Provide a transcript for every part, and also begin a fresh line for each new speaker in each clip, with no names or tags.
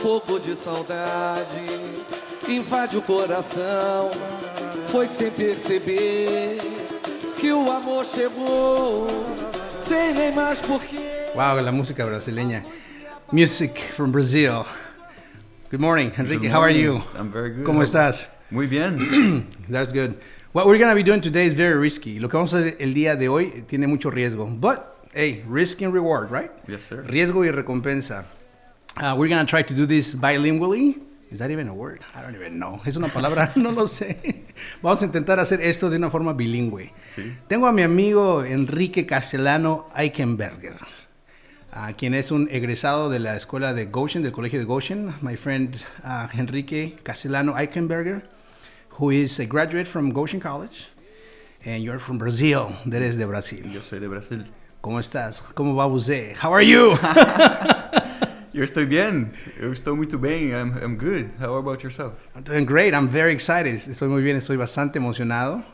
fogo de saudade invade o coração. Foi sem perceber que o amor chegou, sem nem mais porquê.
Wow, la música brasileña. Music from Brazil. Good morning, Henrique.
Good morning.
How are you?
I'm very good.
¿Cómo estás?
Muy bien.
That's good. What we're going to be doing today is very risky. Lo que vamos a hacer el día de hoy tiene mucho riesgo. But, hey, risk and reward, right?
Yes, sir.
Riesgo y recompensa. We're going to try to do this bilingually. Is that even a word? I don't even know. ¿Es una palabra? No lo sé. Vamos a intentar hacer esto de una forma bilingüe.
Sí.
Tengo a mi amigo Henrique Castelhano Eichenberger, quien es un egresado de la escuela de Goshen, del colegio de Goshen. My friend Henrique Castelhano Eichenberger, who is a graduate from Goshen College. And you're from Brazil. Eres de Brasil.
Yo soy de Brasil.
¿Cómo estás? ¿Cómo va você? How are you?
Eu estou bien. Eu estou muito bem. I'm good. How about yourself?
I'm doing great. I'm very excited. Estoy muy bien. Estoy bastante emocionado.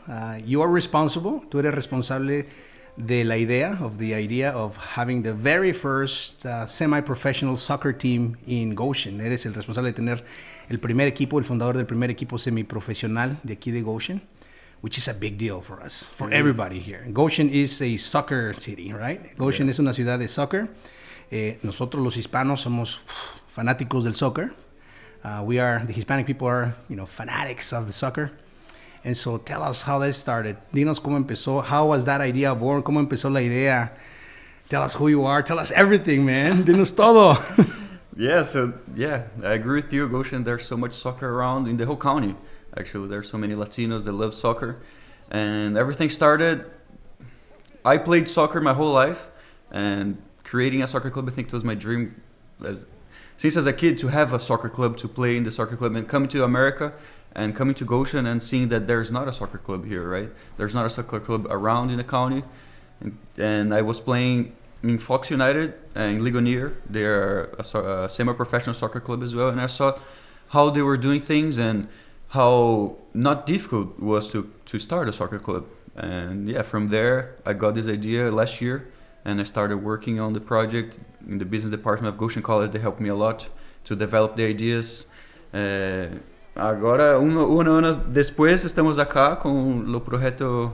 You are responsible. Tú eres responsable de la idea, of the idea of having the very first semi-professional soccer team in Goshen. Eres el responsable de tener el primer equipo, el fundador del primer equipo semiprofesional de aquí de Goshen, which is a big deal for us, for everybody here. Goshen is a soccer city, right? Goshen es una ciudad de soccer. Nosotros los hispanos somos fanáticos del soccer. The Hispanic people are, fanatics of the soccer. And so tell us how that started. Dinos cómo empezó. How was that idea born? ¿Cómo empezó la idea? Tell us who you are. Tell us everything, man. Dinos todo.
I agree with you, Goshen. There's so much soccer around in the whole county. Actually, there's so many Latinos that love soccer. And everything started, I played soccer my whole life. And creating a soccer club, I think it was my dream since as a kid to have a soccer club, to play in the soccer club, and coming to America and coming to Goshen and seeing that there's not a soccer club here, right? There's not a soccer club around in the county. And I was playing in Fox United and Ligonier. They're a semi-professional soccer club as well. And I saw how they were doing things and how not difficult it was to start a soccer club. And from there, I got this idea last year. And I started working on the project in the business department of Goshen College. They helped me a lot to develop the ideas. Agora, un año después, estamos acá con lo proyecto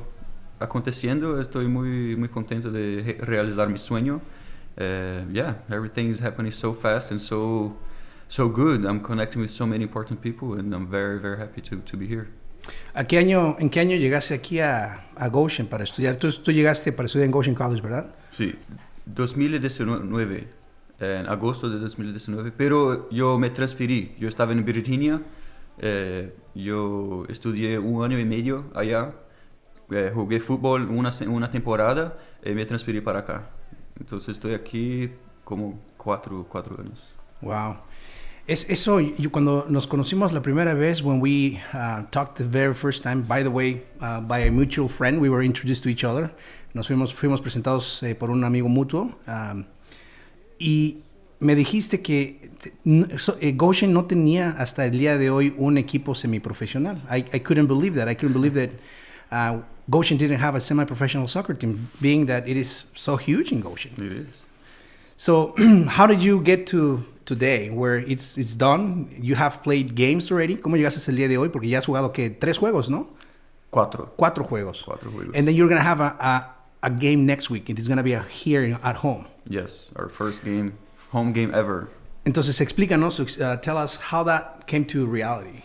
aconteciendo. Estoy muy, muy contento de realizar mi sueño. Everything is happening so fast and so good. I'm connecting with so many important people, and I'm very, very happy to be here.
¿En qué año llegaste aquí a Goshen para estudiar? Tú llegaste para estudiar en Goshen College, ¿verdad?
Sí, 2019, en agosto de 2019, pero yo me transferí. Yo estaba en Virginia, yo estudié un año y medio allá, jugué fútbol una temporada y me transferí para acá. Entonces estoy aquí como cuatro años.
Wow. Eso, cuando nos conocimos la primera vez, when we talked the very first time, by the way, by a mutual friend, we were introduced to each other. Nos fuimos presentados por un amigo mutuo. Y me dijiste que Goshen no tenía hasta el día de hoy un equipo semiprofesional. I couldn't believe that. I couldn't believe that Goshen didn't have a semi-professional soccer team, being that it is so huge in Goshen.
It is.
So how did you get to today, where it's done? You have played games already. ¿Cómo llegaste hasta el día de hoy? Porque ya has jugado, ¿qué? 3 juegos, ¿no?
4.
4 juegos.
4 juegos.
And then you're going to have a game next week. It is going to be here at home.
Yes, our first home game ever.
Entonces, explícanos, tell us how that came to reality.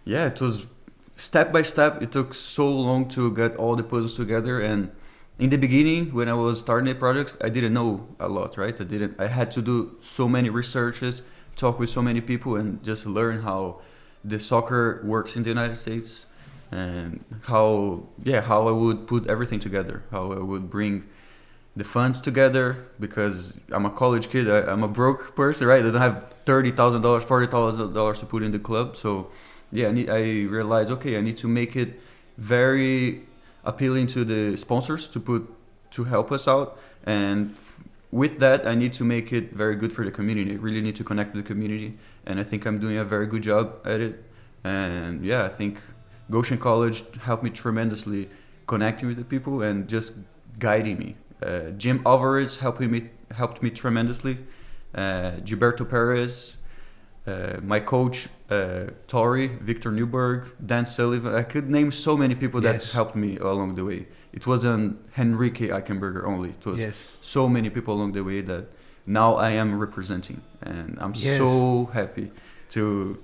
Yeah, it was step by step. It took so long to get all the puzzles together, and in the beginning, when I was starting the project, I didn't know a lot, right? I had to do so many researches, talk with so many people, and just learn how the soccer works in the United States, and how I would put everything together, how I would bring the funds together, because I'm a college kid, I'm a broke person, right? I don't have $30,000, $40,000 to put in the club. So I realized, okay, I need to make it very appealing to the sponsors to help us out, and with that I need to make it very good for the community. I really need to connect with the community, and I think I'm doing a very good job at it. And I think Goshen College helped me tremendously connecting with the people and just guiding me. Jim Alvarez helped me tremendously. Gilberto Perez, My coach, Tori, Victor Newberg, Dan Sullivan. I could name so many people that helped me along the way. It wasn't Henrique Eichenberger only. It was so many people along the way that now I am representing. And I'm so happy to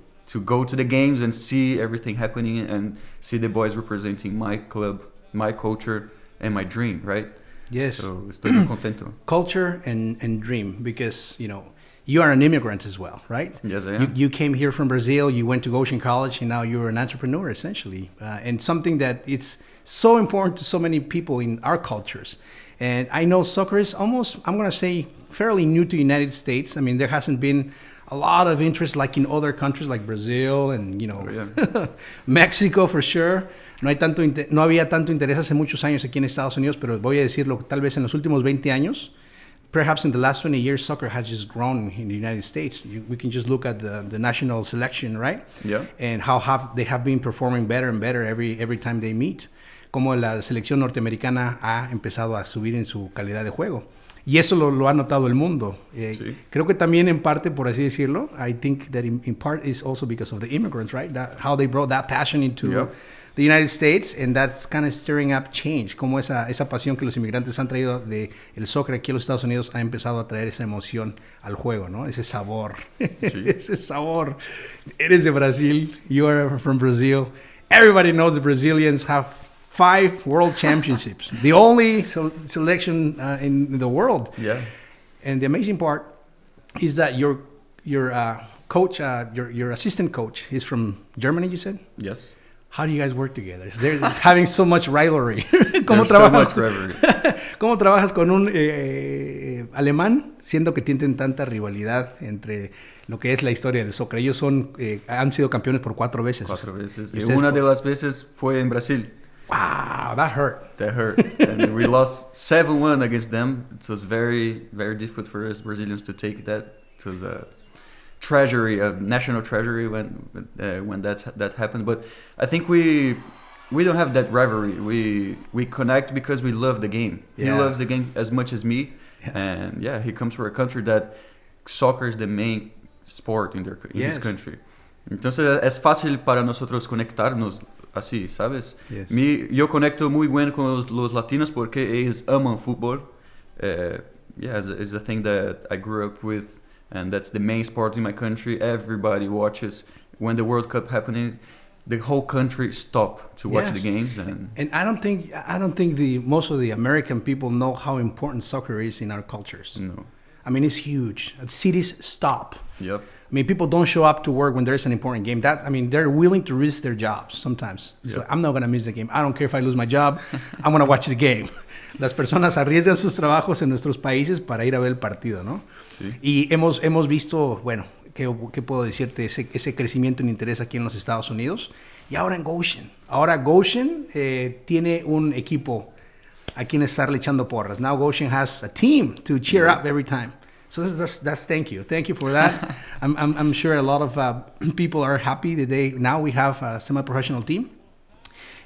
go to the games and see everything happening and see the boys representing my club, my culture, and my dream, right?
Yes.
So estoy muy contento.
Culture and dream, because, you know, you are an immigrant as well, right?
Yes, I am.
You came here from Brazil, you went to Goshen College, and now you're an entrepreneur, essentially. And something that it's so important to so many people in our cultures. And I know soccer is almost, I'm going to say, fairly new to the United States. I mean, there hasn't been a lot of interest like in other countries like Brazil and, you know, Mexico for sure. No había tanto interés hace muchos años aquí en Estados Unidos, pero voy a decirlo, tal vez en los últimos 20 años, perhaps in the last 20 years, soccer has just grown in the United States. We can just look at the national selection, right?
Yeah.
And how they have been performing better and better every time they meet. Como la selección norteamericana ha empezado a subir en su calidad de juego. Y eso lo ha notado el mundo. Creo que también en parte, por así decirlo, I think that in part is also because of the immigrants, right? How they brought that passion into the United States, and that's kind of stirring up change. Como esa pasión que los inmigrantes han traído de el soccer aquí a los Estados Unidos ha empezado a traer esa emoción al juego, ¿no? Ese sabor. Ese sabor. Eres de Brasil. You are from Brazil. Everybody knows the Brazilians have 5 world championships, the only selection in the world.
Yeah.
And the amazing part is that your coach, your assistant coach, is from Germany, you said?
Yes.
How do you guys work together? They're having so much rivalry.
There's so much rivalry.
¿Cómo trabajas con un alemán, siendo que tienen tanta rivalidad entre lo que es la historia del soccer? Ellos han sido campeones por 4 veces.
4 veces. Y una de las veces fue en Brasil.
Wow, that hurt.
That hurt. And we lost 7-1 against them. It was very, very difficult for us Brazilians to take that. It was a treasury, a national treasury when that happened. But I think we don't have that rivalry. We connect because we love the game. He loves the game as much as me. And he comes from a country that soccer is the main sport in this country. Entonces es fácil para nosotros conectarnos así, ¿sabes?
Yes.
Yo conecto muy bien con los latinos porque ellos aman fútbol. It's a thing that I grew up with, and that's the main sport in my country. Everybody watches. When the World Cup happening, the whole country stop to watch the games. And
I don't think most of the American people know how important soccer is in our cultures.
No.
I mean, it's huge. Cities stop.
Yep.
I mean, people don't show up to work when there's an important game. They're willing to risk their jobs sometimes. It's like, I'm not going to miss the game. I don't care if I lose my job. I'm going to watch the game. Las personas arriesgan sus trabajos en nuestros países para ir a ver el partido, ¿no?
Sí.
Y hemos visto, bueno, ¿qué puedo decirte? Ese crecimiento en interés aquí en los Estados Unidos. Y ahora en Goshen. Ahora Goshen tiene un equipo a quien estarle echando porras. Now Goshen has a team to cheer up every time. So that's thank you for that. I'm sure a lot of people are happy that now we have a semi-professional team,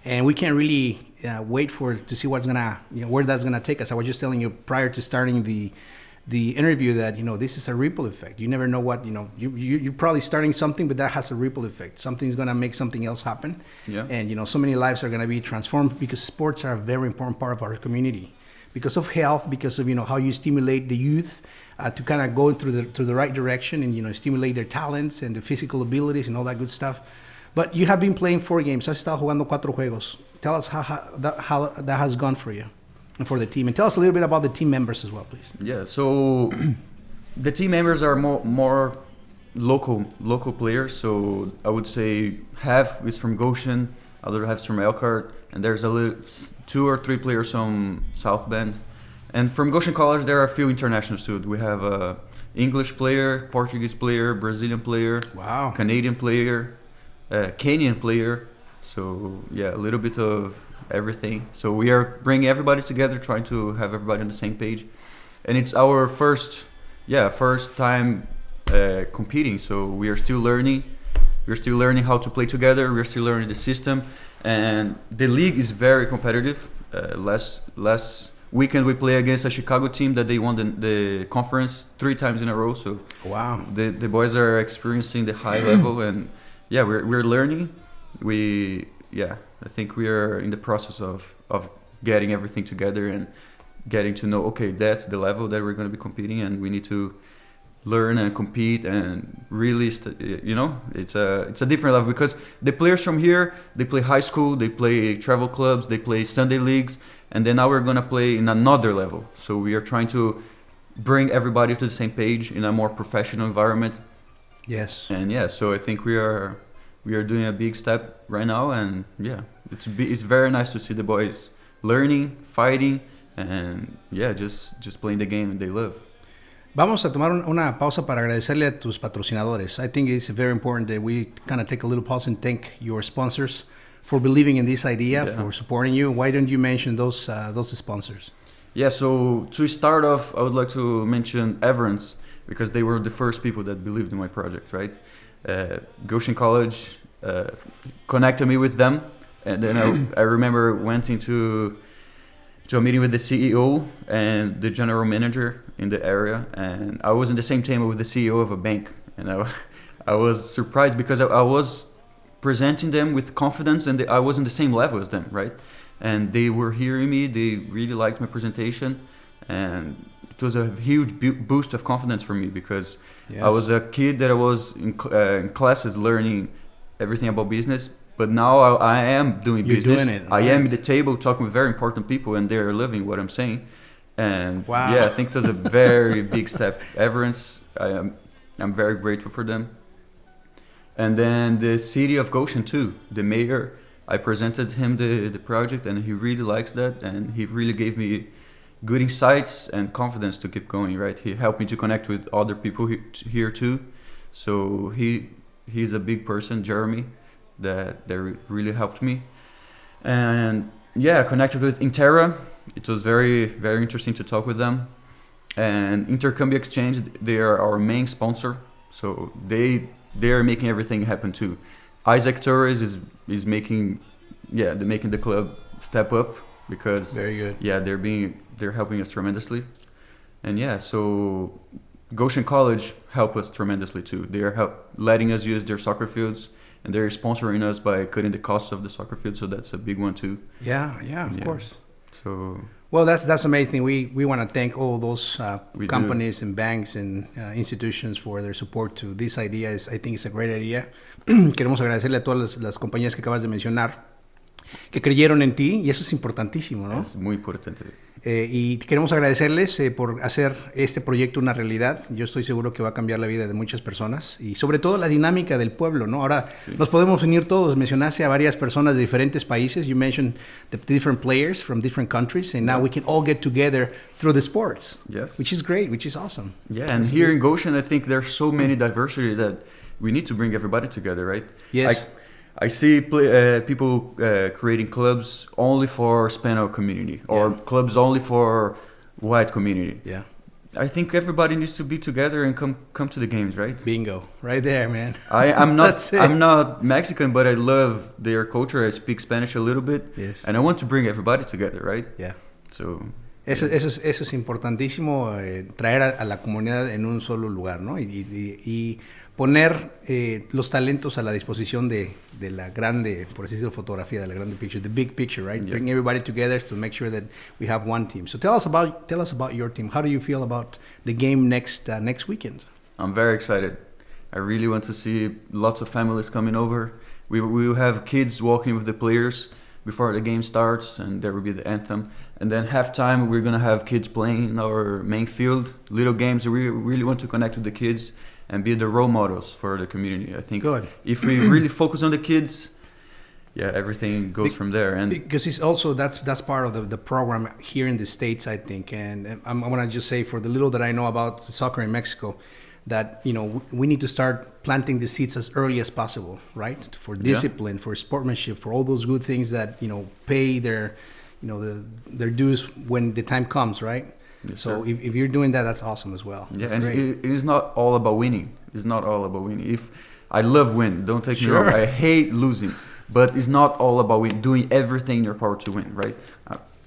and we can't really wait to see where that's gonna take us. I was just telling you prior to starting the interview that this is a ripple effect. You never know what you're probably starting something, but that has a ripple effect. Something's gonna make something else happen, and so many lives are gonna be transformed because sports are a very important part of our community. Because of health, because of how you stimulate the youth to kind of go through the right direction and stimulate their talents and the physical abilities and all that good stuff. But you have been playing 4 games. Has estado jugando 4 juegos. Tell us how that has gone for you and for the team, and tell us a little bit about the team members as well, please.
Yeah. So the team members are more local players. So I would say half is from Goshen, other half is from Elkhart, and there's 2 or 3 players from South Bend. And from Goshen College, there are a few internationals too. We have a English player, Portuguese player, Brazilian player, Canadian player, Kenyan player. So a little bit of everything. So we are bringing everybody together, trying to have everybody on the same page. And it's our first time competing. So we are still learning. We're still learning how to play together. We're still learning the system. And the league is very competitive. Last weekend we play against a Chicago team that they won the conference 3 times in a row. So
Wow.
the boys are experiencing the high level, and yeah, we're learning. I think we are in the process of getting everything together and getting to know, okay, that's the level that we're going to be competing, and we need to learn and compete and really it's a different level, because the players from here, they play high school, they play travel clubs, they play Sunday leagues, and then now we're going to play in another level. So we are trying to bring everybody to the same page in a more professional environment.
Yes.
And yeah, so I think we are doing a big step right now, and yeah, it's very nice to see the boys learning, fighting, and yeah, just playing the game they love.
Vamos a tomar una pausa para agradecerle a tus patrocinadores. I think it's very important that we kind of take a little pause and thank your sponsors for believing in this idea, for supporting you. Why don't you mention those sponsors? Yeah,
so to start off, I would like to mention Everence, because they were the first people that believed in my project, right? Goshen College connected me with them, and then I remember went into a meeting with the CEO and the general manager in the area, and I was in the same table with the CEO of a bank, and I was surprised because I was presenting them with confidence, and I was in the same level as them, right? And they were hearing me, they really liked my presentation, and it was a huge boost of confidence for me, because I was a kid that I was in classes learning everything about business, but now I am doing business.
Doing it,
I am at the table talking with very important people, and they're living what I'm saying. And yeah, I think it was a very big step. Everence, I'm very grateful for them. And then the city of Goshen too, the mayor, I presented him the project, and he really likes that, and he really gave me good insights and confidence to keep going, right? He helped me to connect with other people here too. So he's a big person, Jeremy, that really helped me. And yeah, connected with Intera. It was very, very interesting to talk with them. And Intercambio Exchange, they are our main sponsor. So they're making everything happen too. Isaac Torres is making the club step up, because
very good.
Yeah, they're helping us tremendously. And yeah, so Goshen College helped us tremendously too. They are letting us use their soccer fields, and they're sponsoring us by cutting the costs of the soccer field, so that's a big one too.
Yeah, of course.
So
well, that's amazing. We want to thank all those companies and banks and institutions for their support to this idea. I think it's a great idea. Queremos agradecerle a todas las compañías que acabas de mencionar, que creyeron en ti, y eso es importantísimo, ¿no?
Es muy importante.
Y queremos agradecerles por hacer este proyecto una realidad. Yo estoy seguro que va a cambiar la vida de muchas personas, y sobre todo la dinámica del pueblo, ¿no? Ahora nos podemos unir todos. Mencionaste a varias personas de diferentes países. You mentioned the different players from different countries, and now we can all get together through the sports.
Yes.
Which is great, which is awesome.
Yeah, and here in Goshen, I think there's so many diversity that we need to bring everybody together, right?
Yes.
I see people creating clubs only for Hispanic community, or clubs only for white community.
Yeah.
I think everybody needs to be together and come to the games, right?
Bingo, right there, man.
I'm not Mexican, but I love their culture. I speak Spanish a little bit, and I want to bring everybody together, right?
Yeah.
So
eso es importantísimo, traer a la comunidad en un solo lugar, ¿no? Y poner los talentos a la disposición de la grande, por así decirlo, fotografía, de la grande picture, the big picture, right? Yeah. Bring everybody together to make sure that we have one team. So tell us about your team. How do you feel about the game next weekend?
I'm very excited. I really want to see lots of families coming over. We will have kids walking with the players before the game starts, and there will be the anthem. And then halftime, we're going to have kids playing in our main field, little games. We really want to connect with the kids and be the role models for the community. I think if we really focus on the kids, everything goes from there. And
because it's also that's part of the program here in the States, I think. And I want to just say, for the little that I know about soccer in Mexico, that we need to start planting the seeds as early as possible, right? For discipline, for sportsmanship, for all those good things that pay their their dues when the time comes, right?
Yes,
so if you're doing that, that's awesome as well.
Yeah, and it is not all about winning. It's not all about winning. If I love win, don't take me wrong. I hate losing, but it's not all about doing everything in your power to win, right?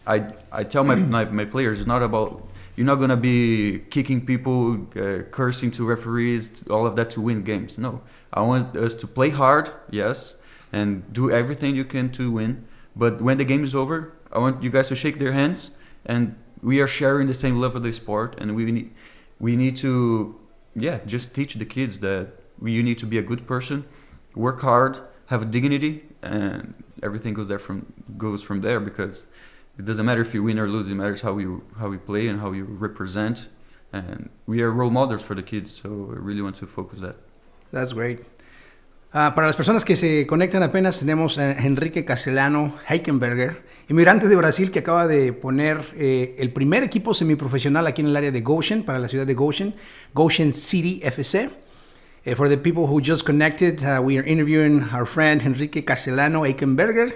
I tell my players, it's not about, you're not gonna be kicking people, cursing to referees, all of that to win games. No, I want us to play hard, yes, and do everything you can to win. But when the game is over, I want you guys to shake their hands, and we are sharing the same love of the sport, and we need to, just teach the kids that you need to be a good person, work hard, have a dignity, and everything goes from there, because it doesn't matter if you win or lose. It matters how we play and how you represent, and we are role models for the kids. So I really want to focus that.
That's great. Para las personas que se conectan apenas, tenemos a Henrique Castelhano Eichenberger, inmigrante de Brasil, que acaba de poner el primer equipo semiprofesional aquí en el área de Goshen, para la ciudad de Goshen, Goshen City FC. For the people who just connected, we are interviewing our friend Henrique Castelhano Eichenberger,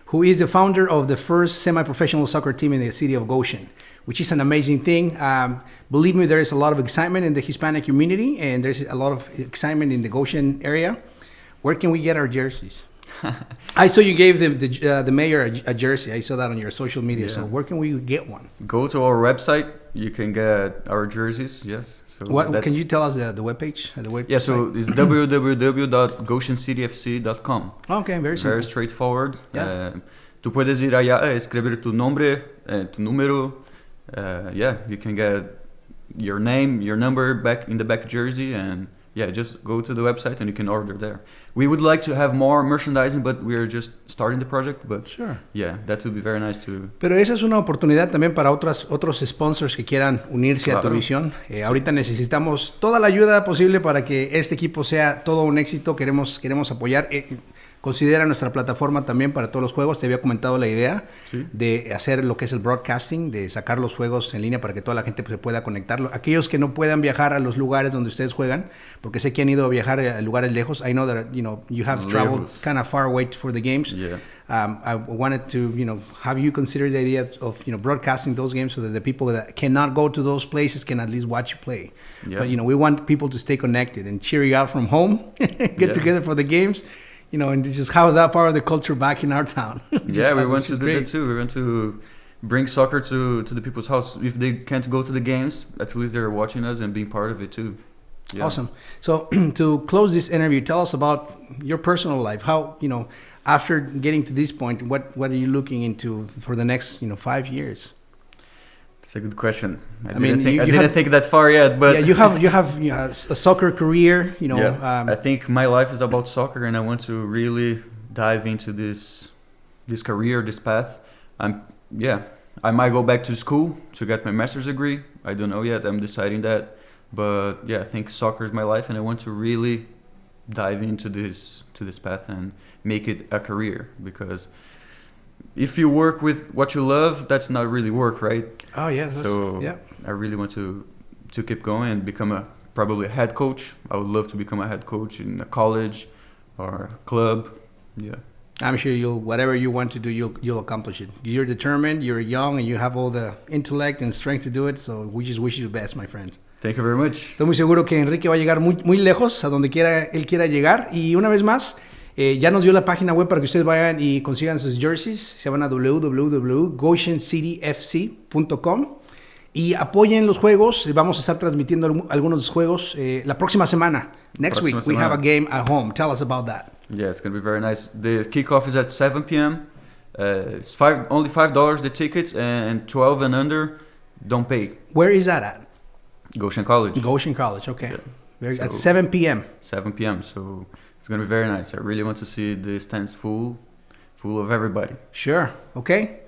who is the founder of the first semi-professional soccer team in the city of Goshen, which is an amazing thing. Believe me, there is a lot of excitement in the Hispanic community, and there's a lot of excitement in the Goshen area. Where can we get our jerseys? I saw you gave the mayor a jersey. I saw that on your social media. So where can we get one?
Go to our website. You can get our jerseys, yes. So
can you tell us the webpage?
Yeah, so it's www.goshencityfc.com.
Okay, very simple.
Very straightforward.
Yeah.
Tú puedes ir allá, escribir tu nombre, tu número. You can get your name, your number back in the back jersey, and just go to the website and you can order there. We would like to have more merchandising, but we are just starting the project. But
sure,
that would be very nice too.
Pero esa es una oportunidad también para otros sponsors que quieran unirse a tu visión. Ahorita necesitamos toda la ayuda posible para que este equipo sea todo un éxito. Queremos apoyar. Considera nuestra plataforma también para todos los juegos. Te había comentado la idea de hacer lo que es el broadcasting, de sacar los juegos en línea para que toda la gente se pueda conectar. Aquellos que no puedan viajar a los lugares donde ustedes juegan, porque sé que han ido a viajar a lugares lejos. I know that you have traveled kind of far away for the games.
Yeah.
I wanted to have you consider the idea of broadcasting those games so that the people that cannot go to those places can at least watch you play.
Yeah.
But we want people to stay connected and cheer you out from home, get together for the games. And just have that part of the culture back in our town.
We want to do that too. We want to bring soccer to the people's house. If they can't go to the games, at least they're watching us and being part of it too. Yeah.
Awesome. So to close this interview, tell us about your personal life. How, after getting to this point, what are you looking into for the next 5 years?
It's a good question. I didn't think that far yet, but
you have a soccer career.
I think my life is about soccer, and I want to really dive into this career, this path. I might go back to school to get my master's degree. I don't know yet. I'm deciding that, but I think soccer is my life, and I want to really dive into this path and make it a career, because if you work with what you love, that's not really work, right?
Oh, yeah.
I really want to keep going and become probably a head coach. I would love to become a head coach in a college or a club. Yeah.
I'm sure whatever you want to do, you'll accomplish it. You're determined, you're young, and you have all the intellect and strength to do it. So we just wish you the best, my friend.
Thank you very much.
Estoy muy seguro que Enrique va a llegar muy, muy lejos, a donde él quiera llegar. Y una vez más, ya nos dio la página web para que ustedes vayan y consigan sus jerseys. Se van a www.goshencityfc.com y apoyen los juegos. Vamos a estar transmitiendo algunos juegos la próxima semana. Next week, we have a game at home. Tell us about that.
Yeah, it's going to be very nice. The kickoff is at 7 p.m. It's only $5 the tickets, and 12 and under don't pay.
Where is that at?
Goshen College.
Goshen College, okay. Yeah. At 7 p.m.
7 p.m. So it's going to be very nice. I really want to see the stands full of everybody.
Sure, okay.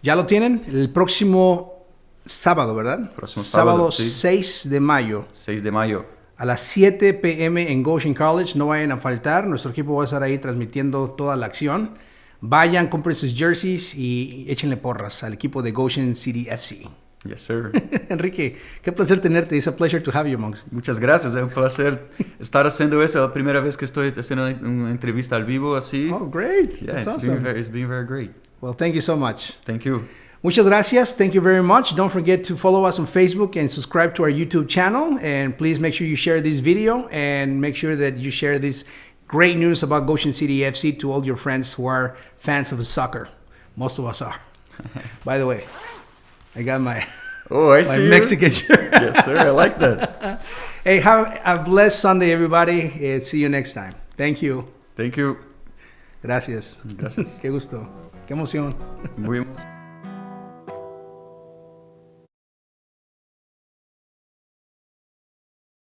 Ya lo tienen el próximo sábado, ¿verdad?
Sábado, sí.
6 de mayo.
6 de mayo.
A las 7 p.m. en Goshen College. No vayan a faltar. Nuestro equipo va a estar ahí transmitiendo toda la acción. Vayan, compren sus jerseys y échenle porras al equipo de Goshen City FC.
Yes, sir.
Enrique, qué placer tenerte. It's a pleasure to have you amongst.
Muchas gracias. Es un placer estar haciendo eso. Es la primera vez que estoy haciendo una entrevista al vivo así.
Oh, great.
Yeah,
That's awesome.
It's been very great.
Well, thank you so much.
Thank you.
Muchas gracias. Thank you very much. Don't forget to follow us on Facebook and subscribe to our YouTube channel. And please make sure you share this video and make sure that you share this great news about Goshen City FC to all your friends who are fans of soccer. Most of us are. By the way, I got my
Oh, I see you.
Mexican shirt.
Yes, sir. I like that.
Hey, have a blessed Sunday, everybody. See you next time. Thank you.
Thank you.
Gracias.
Gracias.
Qué gusto. Qué emoción.
Muy